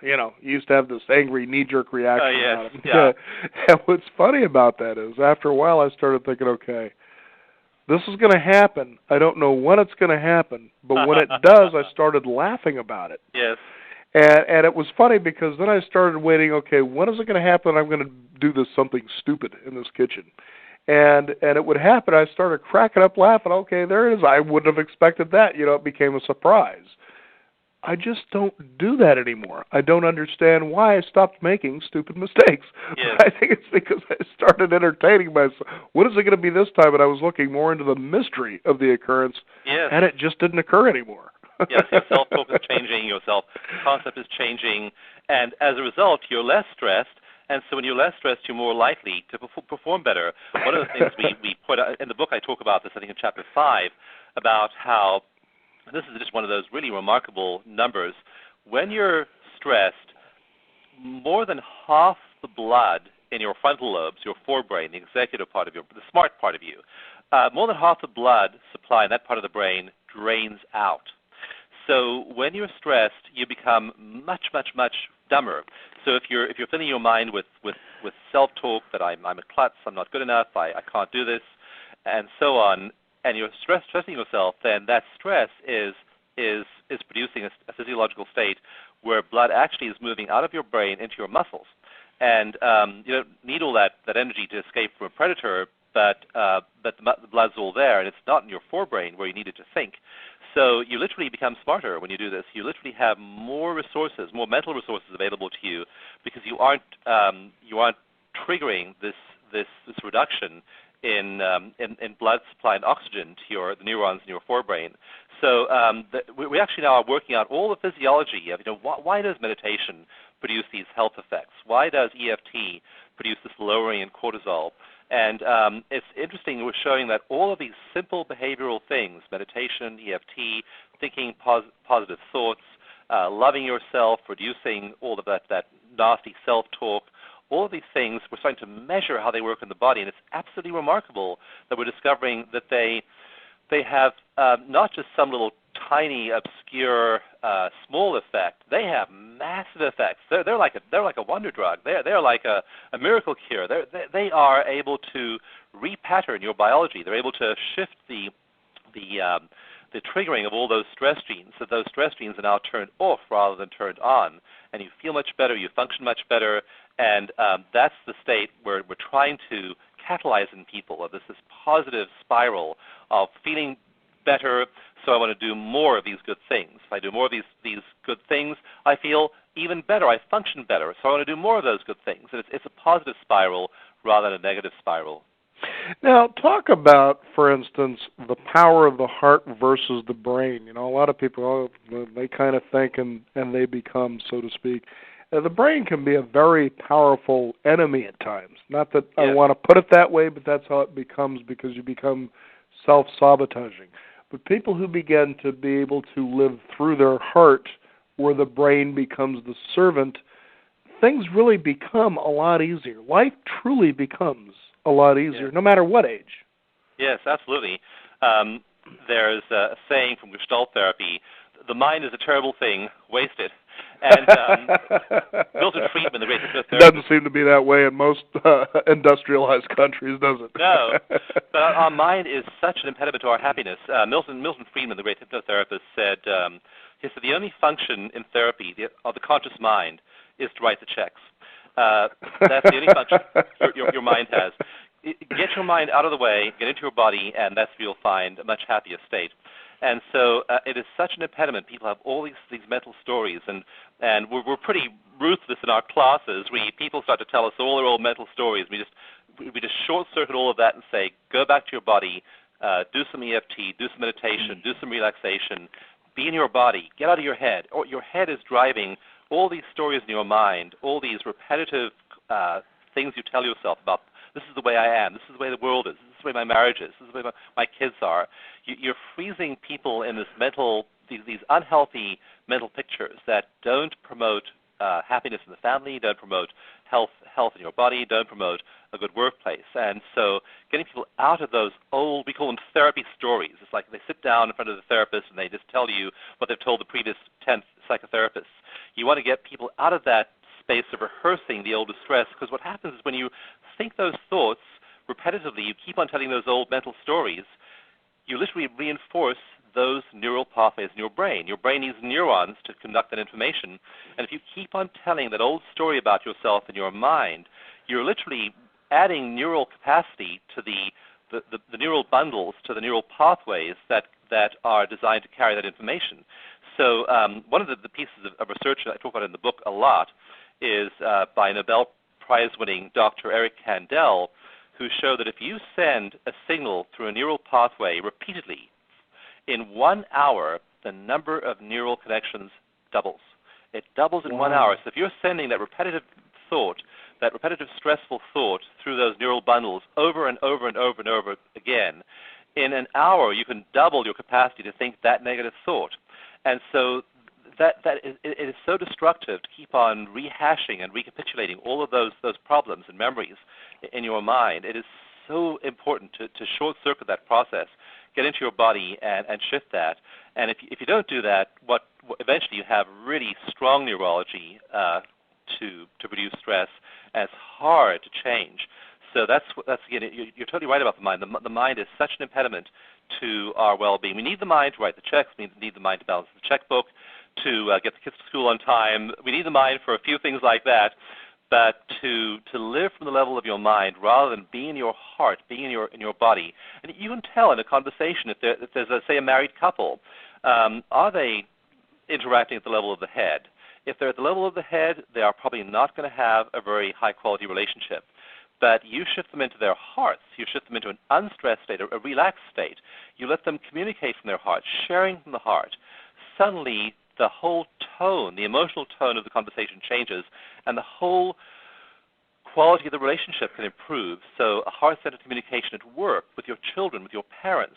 you used to have this angry knee-jerk reaction about it. Yeah. And what's funny about that is after a while I started thinking, okay, this is going to happen. I don't know when it's going to happen, but when it does, I started laughing about it. Yes. And it was funny because then I started waiting, okay, when is it going to happen? I'm going to do something stupid in this kitchen. And it would happen. I started cracking up laughing. Okay, there it is. I wouldn't have expected that. It became a surprise. I just don't do that anymore. I don't understand why I stopped making stupid mistakes. Yes. I think it's because I started entertaining myself. What is it going to be this time? And I was looking more into the mystery of the occurrence, and it just didn't occur anymore. Yes, your self-talk is changing, your self-concept is changing, and as a result, you're less stressed. And so when you're less stressed, you're more likely to perform better. One of the things we put out, in the book I talk about this, I think in chapter 5, about how, this is just one of those really remarkable numbers, when you're stressed, more than half the blood in your frontal lobes, your forebrain, the executive part of the smart part of you, more than half the blood supply in that part of the brain drains out. So when you're stressed, you become much, much, much dumber. So if you're filling your mind with self-talk that I'm a klutz, I'm not good enough, I can't do this, and so on, and you're stressing yourself, then that stress is producing a physiological state where blood actually is moving out of your brain into your muscles. And you don't need all that energy to escape from a predator, but the blood's all there, and it's not in your forebrain where you need it to think. So you literally become smarter when you do this. You literally have more resources, more mental resources available to you, because you aren't triggering this reduction in blood supply and oxygen to the neurons in your forebrain. So we actually now are working out all the physiology of, why does meditation produce these health effects? Why does EFT produce this lowering in cortisol? And it's interesting, we're showing that all of these simple behavioral things, meditation, EFT, thinking positive thoughts, loving yourself, reducing all of that nasty self-talk, all of these things, we're starting to measure how they work in the body, and it's absolutely remarkable that we're discovering that they have not just some little tiny, obscure, small effect. They have massive effects. They're like a wonder drug. They're like a miracle cure. They are able to repattern your biology. They're able to shift the triggering of all those stress genes, so those stress genes are now turned off rather than turned on, and you feel much better, you function much better, and that's the state where we're trying to catalyze in people, of this positive spiral of feeling better, so I want to do more of these good things. If I do more of these good things, I feel even better, I function better, so I want to do more of those good things. And it's a positive spiral rather than a negative spiral. Now, talk about, for instance, the power of the heart versus the brain. A lot of people, they kind of think and they become, so to speak. The brain can be a very powerful enemy at times. Not that I want to put it that way, but that's how it becomes, because you become self-sabotaging. But people who begin to be able to live through their heart, where the brain becomes the servant, things really become a lot easier. Life truly becomes a lot easier, no matter what age. Yes, absolutely. There's a saying from Gestalt therapy, the mind is a terrible thing, waste it. And Milton Friedman, the great hypnotherapist... It doesn't seem to be that way in most industrialized countries, does it? No, but our mind is such an impediment to our happiness. Milton Friedman, the great hypnotherapist, said, the only function in therapy of the conscious mind is to write the checks. That's the only function your mind has. Get your mind out of the way, get into your body, and that's where you'll find a much happier state. And so it is such an impediment. People have all these mental stories, and we're pretty ruthless in our classes. People start to tell us all their old mental stories. We just short-circuit all of that and say, go back to your body, do some EFT, do some meditation, do some relaxation, be in your body, get out of your head. Or your head is driving all these stories in your mind, all these repetitive things you tell yourself about, this is the way I am, this is the way the world is, this is the way my marriage is, this is the way my kids are. You're freezing people in these unhealthy mental pictures that don't promote happiness in the family, don't promote health in your body, don't promote a good workplace. And so getting people out of those old, we call them therapy stories. It's like they sit down in front of the therapist and they just tell you what they've told the previous 10 psychotherapists. You want to get people out of that space of rehearsing the old distress, because what happens is when you think those thoughts repetitively, you keep on telling those old mental stories, you literally reinforce those neural pathways in your brain. Your brain needs neurons to conduct that information, and if you keep on telling that old story about yourself in your mind, you're literally adding neural capacity to the neural bundles, to the neural pathways that are designed to carry that information. So one of the pieces of research that I talk about in the book a lot is by Nobel Prize-winning Dr. Eric Kandel, who showed that if you send a signal through a neural pathway repeatedly, in 1 hour, the number of neural connections doubles. It doubles in 1 hour. So if you're sending that repetitive thought, that repetitive stressful thought through those neural bundles over and over and over and over again, in an hour you can double your capacity to think that negative thought. And so it is so destructive to keep on rehashing and recapitulating all of those problems and memories in your mind. It is so important to short-circuit that process, get into your body and shift that. And if you don't do that, what eventually you have really strong neurology to reduce stress, and it's hard to change. So that's again, you're totally right about the mind. The mind is such an impediment to our well-being. We need the mind to write the checks. We need the mind to balance the checkbook, to get the kids to school on time. We need the mind for a few things like that. but to live from the level of your mind rather than being in your heart, being in your body. And you can tell in a conversation if there's, say, a married couple, are they interacting at the level of the head? If they're at the level of the head, they are probably not going to have a very high-quality relationship. But you shift them into their hearts. You shift them into an unstressed state, a relaxed state. You let them communicate from their heart, sharing from the heart. Suddenly, the whole tone, the emotional tone of the conversation changes, and the whole quality of the relationship can improve. So a heart-centered communication at work, with your children, with your parents,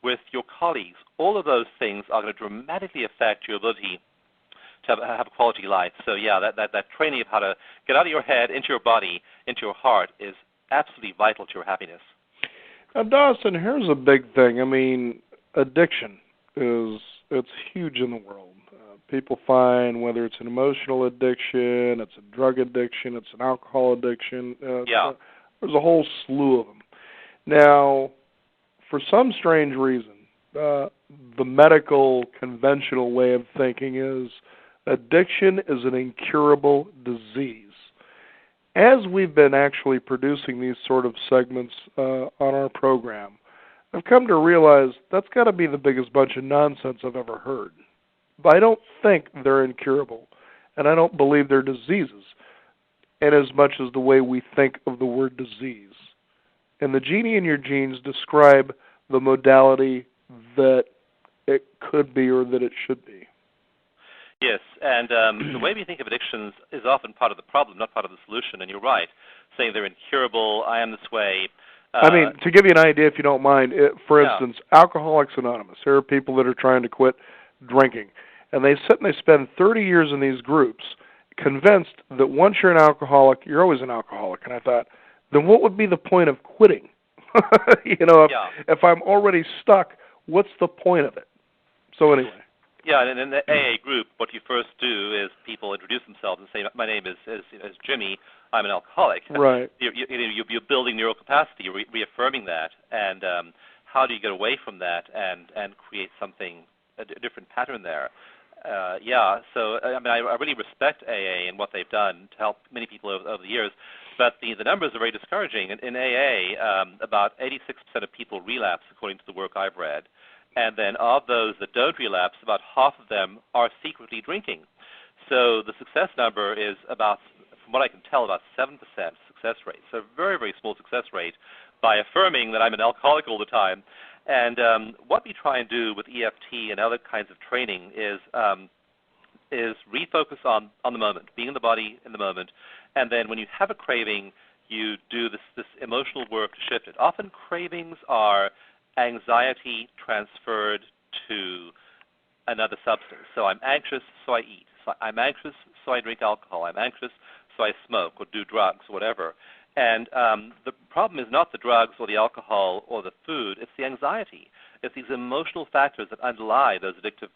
with your colleagues, all of those things are going to dramatically affect your ability to have a quality life. So yeah, that training of how to get out of your head, into your body, into your heart is absolutely vital to your happiness. Now, Dawson, here's a big thing. I mean, addiction it's huge in the world. People find whether it's an emotional addiction, it's a drug addiction, it's an alcohol addiction. There's a whole slew of them. Now, for some strange reason, the medical conventional way of thinking is addiction is an incurable disease. As we've been actually producing these sort of segments on our program, I've come to realize that's got to be the biggest bunch of nonsense I've ever heard. But I don't think they're incurable, and I don't believe they're diseases, in as much as the way we think of the word disease. And the Genie in your genes describe the modality that it could be or that it should be. Yes, and the way we think of addictions is often part of the problem, not part of the solution, and you're right, saying they're incurable, I am this way. I mean, to give you an idea, if you don't mind, for instance, Alcoholics Anonymous, there are people that are trying to quit drinking, and they sit and they spend 30 years in these groups convinced that once you're an alcoholic, you're always an alcoholic. And I thought, then what would be the point of quitting? If I'm already stuck, what's the point of it? So anyway. Yeah, and in the AA group, what you first do is people introduce themselves and say, my name is Jimmy, I'm an alcoholic. Right. You're building neural capacity, you're reaffirming that, and how do you get away from that and create something, a different pattern there? So I mean, I really respect AA and what they've done to help many people over the years, but the numbers are very discouraging. In AA, about 86% of people relapse, according to the work I've read. And then of those that don't relapse, about half of them are secretly drinking. So the success number is about, from what I can tell, about 7% success rate. So very, very small success rate by affirming that I'm an alcoholic all the time. And what we try and do with EFT and other kinds of training is refocus on the moment, being in the body in the moment. And then when you have a craving, you do this emotional work to shift it. Often cravings are anxiety transferred to another substance. So I'm anxious, so I eat. So I'm anxious, so I drink alcohol. I'm anxious, so I smoke or do drugs or whatever. And the problem is not the drugs or the alcohol or the food. It's the anxiety. It's these emotional factors that underlie those addictive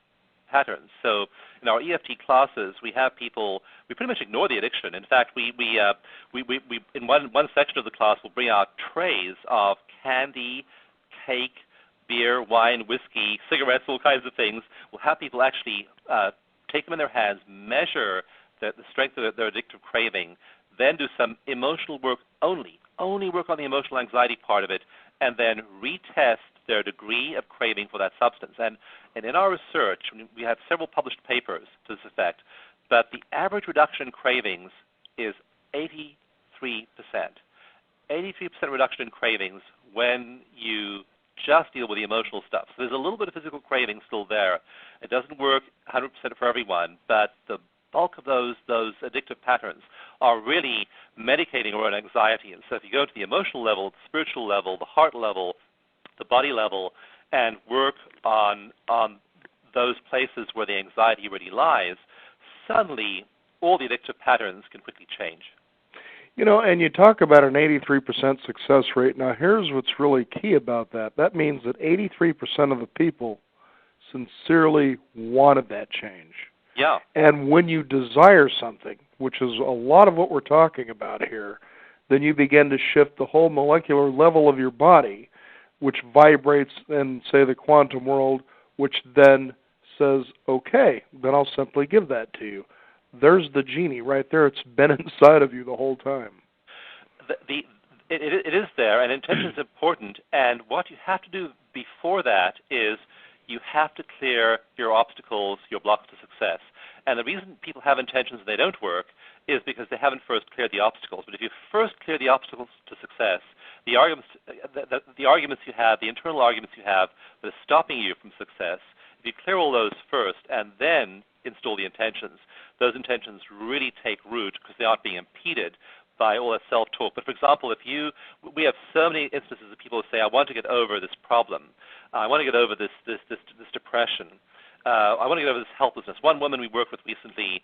patterns. So in our EFT classes, we have people, we pretty much ignore the addiction. In fact, we in one section of the class, we'll bring out trays of candy, cake, beer, wine, whiskey, cigarettes, all kinds of things. We'll have people actually take them in their hands, measure the strength of their addictive craving, then do some emotional work only work on the emotional anxiety part of it, and then retest their degree of craving for that substance. And in our research, we have several published papers to this effect, but the average reduction in cravings is 83%. 83% reduction in cravings when you just deal with the emotional stuff. So there's a little bit of physical craving still there. It doesn't work 100% for everyone, but the bulk of those addictive patterns are really medicating around anxiety. And so if you go to the emotional level, the spiritual level, the heart level, the body level, and work on those places where the anxiety really lies, suddenly all the addictive patterns can quickly change. You know, and you talk about an 83% success rate. Now, here's what's really key about that. That means that 83% of the people sincerely wanted that change. Yeah. And when you desire something, which is a lot of what we're talking about here, then you begin to shift the whole molecular level of your body, which vibrates in, say, the quantum world, which then says, okay, then I'll simply give that to you. there's the genie right there. It's been inside of you the whole time. It is there, and intention is important. And what you have to do before that is you have to clear your obstacles, your blocks to success. And the reason people have intentions and they don't work is because they haven't first cleared the obstacles. But if you first clear the obstacles to success, the arguments you have, the internal arguments you have that are stopping you from success, if you clear all those first and then install the intentions, those intentions really take root because they aren't being impeded by all that self-talk. But for example, we have so many instances of people who say, I want to get over this problem. I want to get over this depression. I want to get over this helplessness. One woman we worked with recently,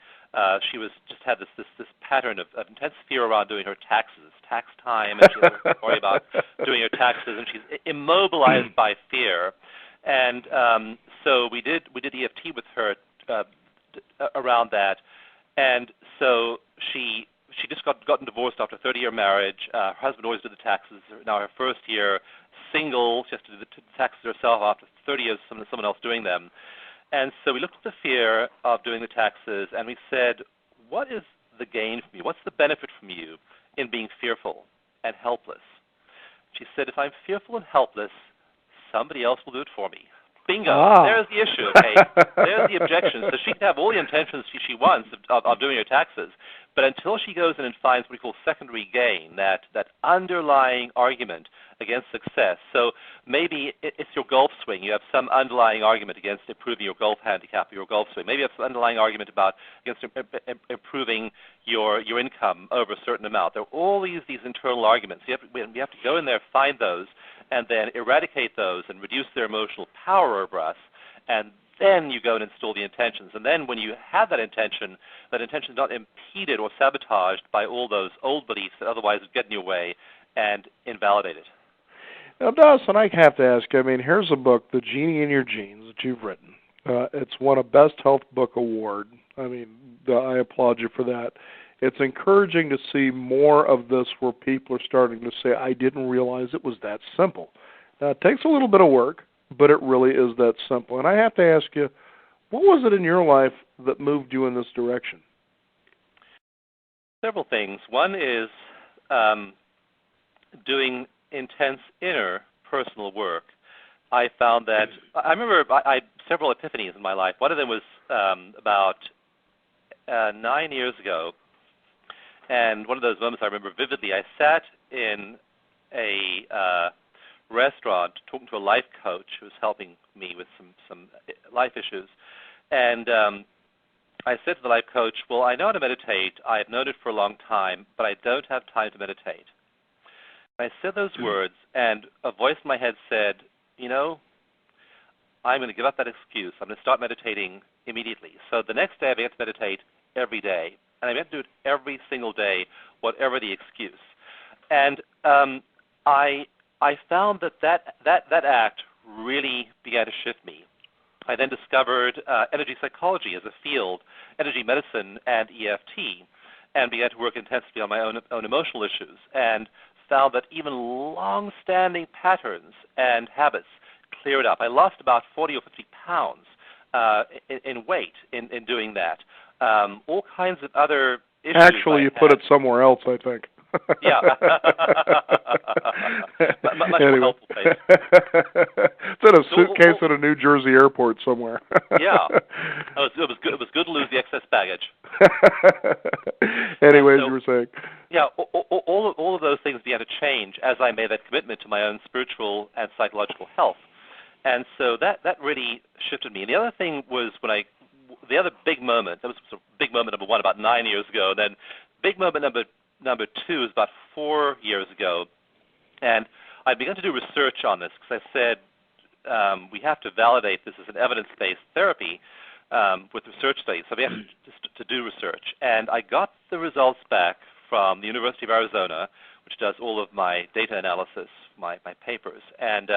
she just had this pattern of intense fear around doing her taxes, tax time, and she has to worry about doing her taxes, and she's immobilized by fear. And so we did EFT with her around that, and so she just gotten divorced after a 30-year marriage. Her husband always did the taxes. Now her first year, single, she has to do the taxes herself after 30 years of someone else doing them. And so we looked at the fear of doing the taxes, and we said, what is the gain for me? What's the benefit from you in being fearful and helpless? She said, if I'm fearful and helpless, somebody else will do it for me. Bingo. Ah. There's the issue, okay? There's the objection. So she can have all the intentions she wants of doing her taxes, but until she goes in and finds what we call secondary gain, that underlying argument against success. So maybe it's your golf swing. You have some underlying argument against improving your golf handicap or your golf swing. Maybe you have some underlying argument against improving your income over a certain amount. There are all these internal arguments. We have to go in there, find those, and then eradicate those and reduce their emotional power over us, and then you go and install the intentions. And then when you have that intention is not impeded or sabotaged by all those old beliefs that otherwise would get in your way and invalidate it. Now, Dawson, I have to ask, here's a book, The Genie in Your Genes, that you've written. It's won a Best Health Book Award. I applaud you for that. It's encouraging to see more of this where people are starting to say, I didn't realize it was that simple. Now, it takes a little bit of work, but it really is that simple. And I have to ask you, what was it in your life that moved you in this direction? Several things. One is doing intense inner personal work. I found that, I remember I had several epiphanies in my life. One of them was about 9 years ago. And one of those moments I remember vividly, I sat in a restaurant talking to a life coach who was helping me with some life issues. And I said to the life coach, well, I know how to meditate. I have known it for a long time, but I don't have time to meditate. I said those words, and a voice in my head said, I'm going to give up that excuse. I'm going to start meditating immediately. So the next day I began to meditate every day. And I began to do it every single day, whatever the excuse. And I found that act really began to shift me. I then discovered energy psychology as a field, energy medicine and EFT, and began to work intensively on my own emotional issues, and found that even long-standing patterns and habits cleared up. I lost about 40 or 50 pounds in weight in doing that. All kinds of other issues. Actually, you put it somewhere else, I think. Yeah. Much more helpful place. It's in a suitcase at a New Jersey airport somewhere. Yeah. It was good. It was good to lose the excess baggage. Anyways, you were saying. Yeah, all of those things began to change as I made that commitment to my own spiritual and psychological health. And so that really shifted me. And the other thing was the other big moment, that was sort of big moment number one about 9 years ago, and then big moment number two is about 4 years ago. And I began to do research on this because I said we have to validate this as an evidence-based therapy with research studies. So we have to do research. And I got the results back from the University of Arizona, which does all of my data analysis, my papers. And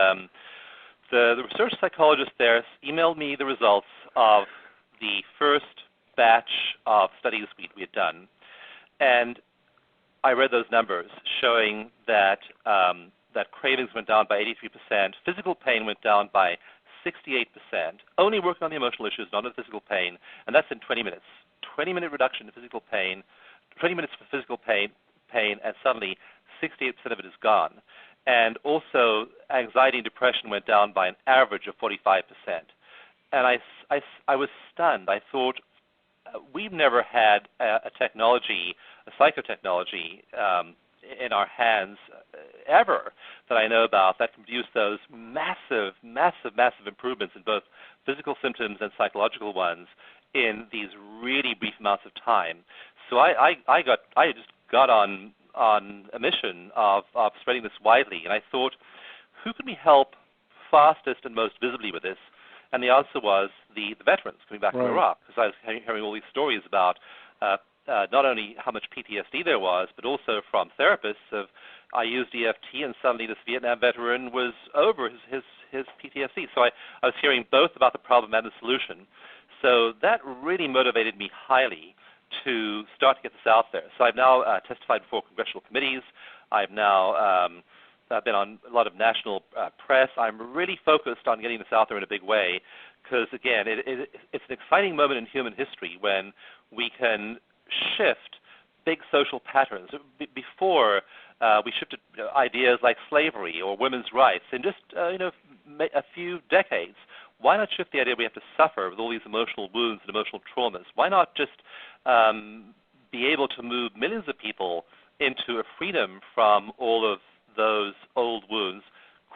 the research psychologist there emailed me the results of the first batch of studies we had done. And I read those numbers showing that that cravings went down by 83%, physical pain went down by 68%, only working on the emotional issues, not on the physical pain, and that's in 20 minutes. 20-minute reduction in physical pain, 20 minutes for physical pain, and suddenly 68% of it is gone. And also, anxiety and depression went down by an average of 45%. And I was stunned. I thought, we've never had a technology, a psychotechnology, in our hands ever that I know about that can produce those massive, massive, massive improvements in both physical symptoms and psychological ones in these really brief amounts of time. So I just got on a mission of spreading this widely, and I thought, who can we help fastest and most visibly with this? And the answer was the veterans coming back from Iraq, because I was hearing all these stories about not only how much PTSD there was, but also from therapists of, I used EFT and suddenly this Vietnam veteran was over his PTSD. So I was hearing both about the problem and the solution. So that really motivated me highly to start to get this out there. So I've now testified before congressional committees. I've now been on a lot of national press. I'm really focused on getting this out there in a big way because, again, it's an exciting moment in human history when we can shift big social patterns. Before, we shifted ideas like slavery or women's rights in just a few decades. Why not shift the idea we have to suffer with all these emotional wounds and emotional traumas? Why not just be able to move millions of people into a freedom from all of those old wounds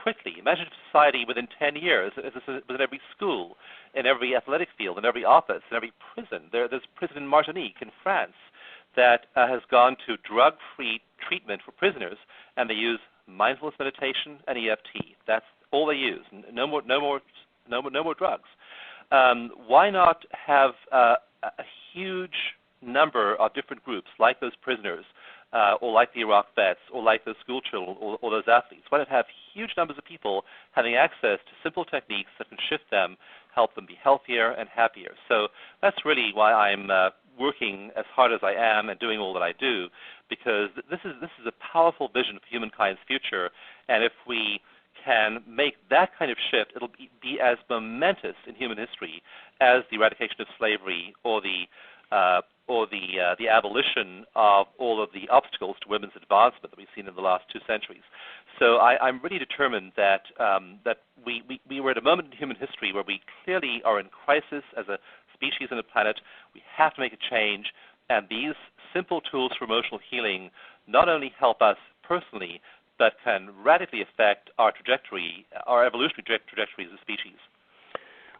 quickly? Imagine if society within 10 years, within every school, in every athletic field, in every office, in every prison. There's a prison in Martinique in France that has gone to drug-free treatment for prisoners, and they use mindfulness meditation and EFT. That's all they use. No more drugs. Why not have a huge number of different groups like those prisoners, or like the Iraq vets, or like those school children, or those athletes? Why not have huge numbers of people having access to simple techniques that can shift them, help them be healthier and happier? So that's really why I'm working as hard as I am and doing all that I do, because this is a powerful vision for humankind's future, and if we can make that kind of shift, it'll be as momentous in human history as the eradication of slavery or the abolition of all of the obstacles to women's advancement that we've seen in the last 2 centuries. So I'm really determined that we were at a moment in human history where we clearly are in crisis as a species and a planet. We have to make a change, and these simple tools for emotional healing not only help us personally, but can radically affect our trajectory, our evolutionary trajectory as a species.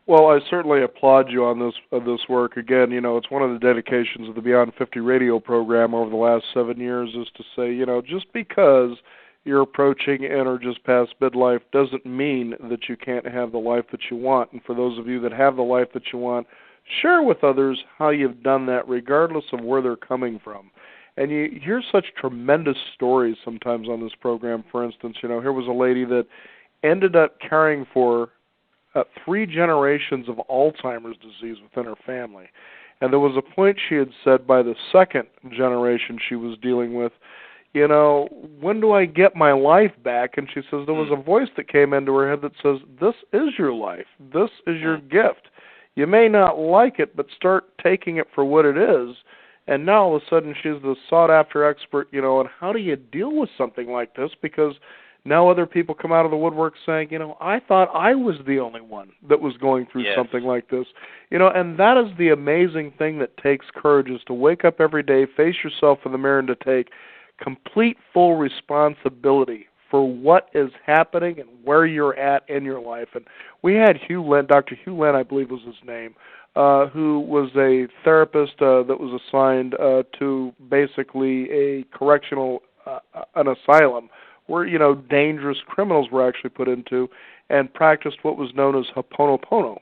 Well, I certainly applaud you on this work. Again, it's one of the dedications of the Beyond 50 radio program over the last 7 years is to say, just because you're approaching and or just past midlife doesn't mean that you can't have the life that you want. And for those of you that have the life that you want, share with others how you've done that regardless of where they're coming from. And you hear such tremendous stories sometimes on this program. For instance, here was a lady that ended up caring for 3 generations of Alzheimer's disease within her family. And there was a point she had said by the 2nd generation she was dealing with, when do I get my life back? And she says there was a voice that came into her head that says, this is your life. This is your gift. You may not like it, but start taking it for what it is. And now all of a sudden she's the sought-after expert, and how do you deal with something like this? Because now other people come out of the woodwork saying, I thought I was the only one that was going through something like this. And that is the amazing thing that takes courage, is to wake up every day, face yourself in the mirror, and to take complete, full responsibility for what is happening and where you're at in your life. And we had Hugh Lynn, Dr. Hugh Lynn, I believe was his name, who was a therapist that was assigned to basically a correctional, an asylum, where, dangerous criminals were actually put into, and practiced what was known as Ho'oponopono.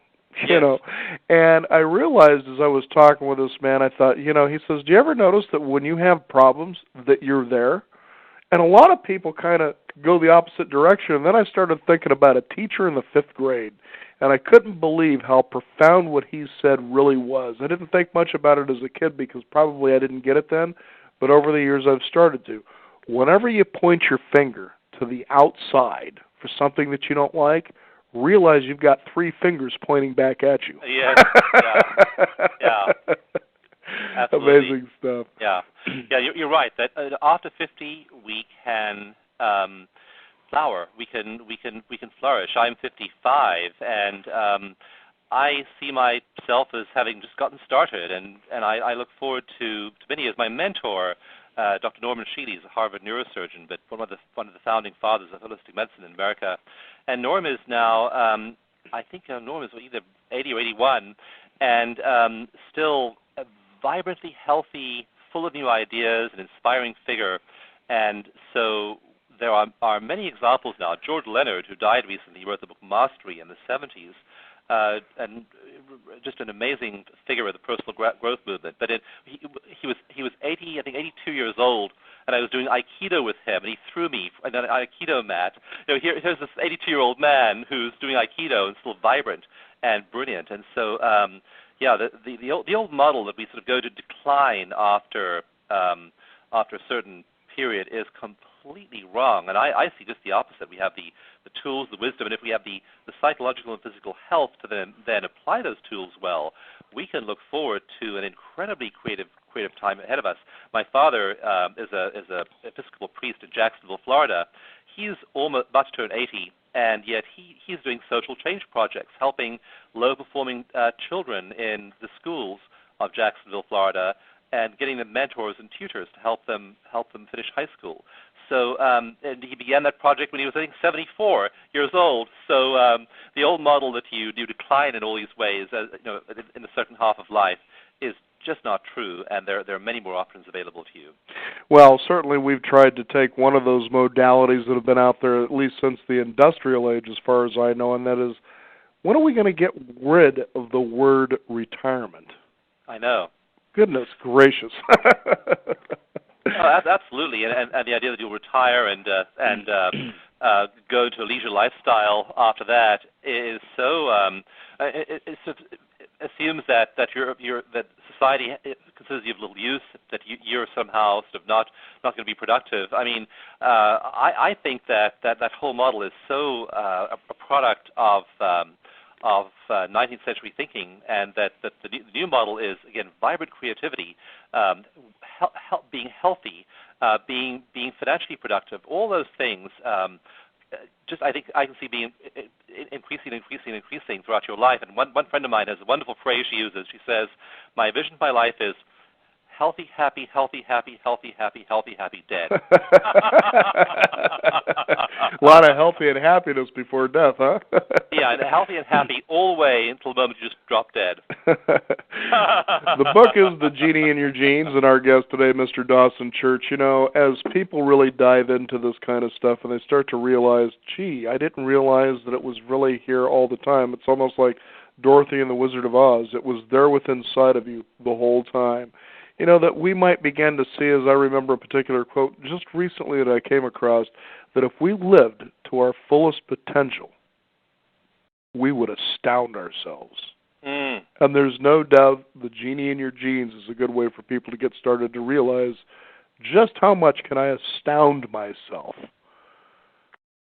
And I realized as I was talking with this man, I thought, he says, do you ever notice that when you have problems that you're there? And a lot of people kind of go the opposite direction. And then I started thinking about a teacher in the 5th grade, and I couldn't believe how profound what he said really was. I didn't think much about it as a kid because probably I didn't get it then, but over the years I've started to. Whenever you point your finger to the outside for something that you don't like, realize you've got 3 fingers pointing back at you. Yeah. Amazing stuff. Yeah, you're right. That after 50, we can flower. We can flourish. I'm 55, and I see myself as having just gotten started, and I look forward to many as my mentor. Dr. Norman Sheely is a Harvard neurosurgeon, but one of the founding fathers of holistic medicine in America. And Norm is now, I think Norm is either 80 or 81, and still a vibrantly healthy, full of new ideas, an inspiring figure. And so there are many examples now. George Leonard, who died recently, wrote the book Mastery in the 70s. And just an amazing figure of the personal growth movement. But he was 80, I think 82 years old, and I was doing Aikido with him, and he threw me on an Aikido mat. Here's this 82-year-old man who's doing Aikido and still vibrant and brilliant. And so, the old model that we sort of go to decline after a certain period is completely wrong. And I see just the opposite. We have the tools, the wisdom, and if we have the psychological and physical health to then apply those tools well, we can look forward to an incredibly creative time ahead of us. My father is a Episcopal priest in Jacksonville, Florida. He's almost about to turn 80, and yet he's doing social change projects, helping low-performing children in the schools of Jacksonville, Florida, and getting them mentors and tutors to help them finish high school. So, and he began that project when he was, I think, 74 years old. So, the old model that you decline in all these ways, in a certain half of life, is just not true, and there are many more options available to you. Well, certainly we've tried to take one of those modalities that have been out there at least since the industrial age, as far as I know, and that is, when are we going to get rid of the word retirement? I know. Goodness gracious. No, absolutely, and the idea that you'll retire and go into a leisure lifestyle after that is so. It assumes that that society considers you of little use, that you're somehow sort of not going to be productive. I mean, I think that whole model is so a product of 19th century thinking, and that the new model is, again, vibrant creativity, being healthy, being financially productive, all those things. Just I think I can see being increasing throughout your life. And one friend of mine has a wonderful phrase she uses. She says, "My vision for my life is healthy, happy, healthy, happy, healthy, happy, healthy, happy, dead." A lot of healthy and happiness before death, huh? Yeah, and healthy and happy all the way until the moment you just drop dead. The book is The Genie in Your Genes, and our guest today, Mr. Dawson Church. You know, as people really dive into this kind of stuff and they start to realize, gee, I didn't realize that it was really here all the time. It's almost like Dorothy and the Wizard of Oz. It was there within sight of you the whole time. You know, that we might begin to see, as I remember a particular quote just recently that I came across, that if we lived to our fullest potential, we would astound ourselves. Mm. And there's no doubt The Genie in Your Genes is a good way for people to get started to realize just how much can I astound myself.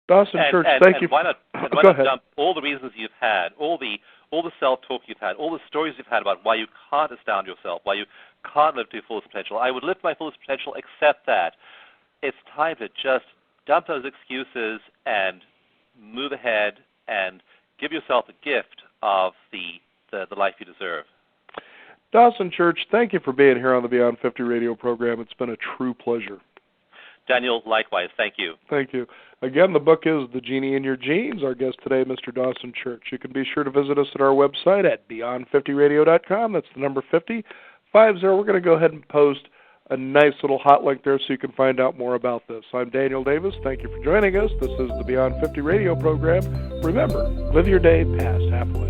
Dawson Church, thank you. Why not dump all the reasons you've had, all the self-talk you've had, all the stories you've had about why you can't astound yourself, why you can't live to your fullest potential. I would live to my fullest potential, except that it's time to just dump those excuses and move ahead and give yourself the gift of the life you deserve. Dawson Church, thank you for being here on the Beyond 50 radio program. It's been a true pleasure. Daniel, likewise. Thank you. Thank you. Again, the book is The Genie in Your Genes. Our guest today, Mr. Dawson Church. You can be sure to visit us at our website at beyond50radio.com. That's the number 50. We're going to go ahead and post a nice little hot link there so you can find out more about this. I'm Daniel Davis. Thank you for joining us. This is the Beyond 50 radio program. Remember, live your day past halfway.